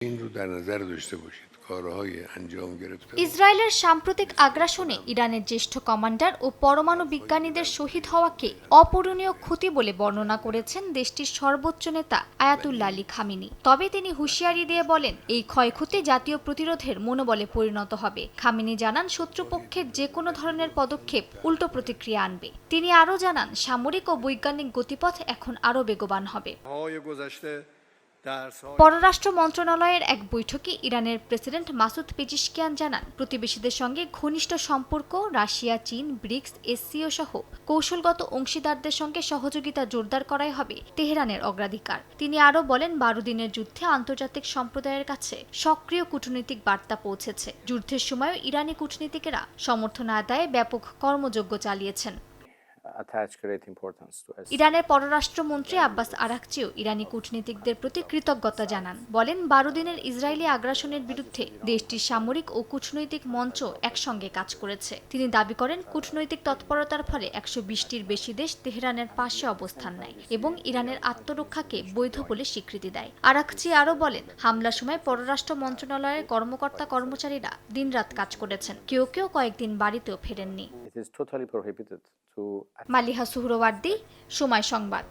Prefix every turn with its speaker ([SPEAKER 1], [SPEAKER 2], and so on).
[SPEAKER 1] این رو در نظر داشته باشید کارهای انجام گرفته
[SPEAKER 2] ইসরায়েলের সাম্প্রতিক আগ্রাসনে ইরানের জ্যেষ্ঠ কমান্ডার ও পরমাণু বিজ্ঞানীদের শহীদ হওয়াকে অপূরণীয় ক্ষতি বলে বর্ণনা করেছেন দেশটির সর্বোচ্চ নেতা আয়াতুল্লাহ আলী খামেনি। তবে তিনি হুঁশিয়ারি দিয়ে বলেন, এই ক্ষয়ক্ষতি জাতীয় প্রতিরোধের মনোবলে পরিণত হবে। খামেনি জানান, শত্রুপক্ষের যে কোনো ধরনের পদক্ষেপ উল্টো প্রতিক্রিয়া আনবে। তিনি আরও জানান, সামরিক ও বৈজ্ঞানিক গতিপথ এখন আরও বেগবান হবে। পররাষ্ট্র মন্ত্রণালয়ের এক বৈঠকে ইরানের প্রেসিডেন্ট মাসুদ পেজিশকিয়ান জানান, প্রতিবেশীদের সঙ্গে ঘনিষ্ঠ সম্পর্ক, রাশিয়া, চীন, ব্রিক্স, এসসিও সহ কৌশলগত অংশীদারদের সঙ্গে সহযোগিতা জোরদার করাই হবে তেহরানের অগ্রাধিকার। তিনি আরও বলেন, 12 দিনের যুদ্ধে আন্তর্জাতিক সম্প্রদায়ের কাছে সক্রিয় কূটনৈতিক বার্তা পৌঁছেছে। যুদ্ধের সময়ও ইরানি কূটনীতিকেরা সমর্থন আদায়ে ব্যাপক কর্মযজ্ঞ চালিয়েছেন। ইরানের পররাষ্ট্রমন্ত্রী আব্বাস আরাকচিও ইরানি কূটনীতিকদের প্রতি কৃতজ্ঞতা জানান। বলেন, 12 দিনের ইসরায়েলি আগ্রাসনের বিরুদ্ধে দেশটির সামরিক ও কূটনৈতিক মঞ্চ একসঙ্গে কাজ করেছে। তিনি দাবি করেন, কূটনৈতিক তৎপরতার ফলে 120টির বেশি দেশ তেহরানের পাশে অবস্থান নেয় এবং ইরানের আত্মরক্ষাকে বৈধ বলে স্বীকৃতি দেয়। আরাকচি আরও বলেন, হামলার সময় পররাষ্ট্র মন্ত্রণালয়ের কর্মকর্তা কর্মচারীরা দিনরাত কাজ করেছেন, কেউ কেউ কয়েকদিন বাড়িতেও ফেরেননি। মালিহা সুহরওয়ার্দী, সময় সংবাদ।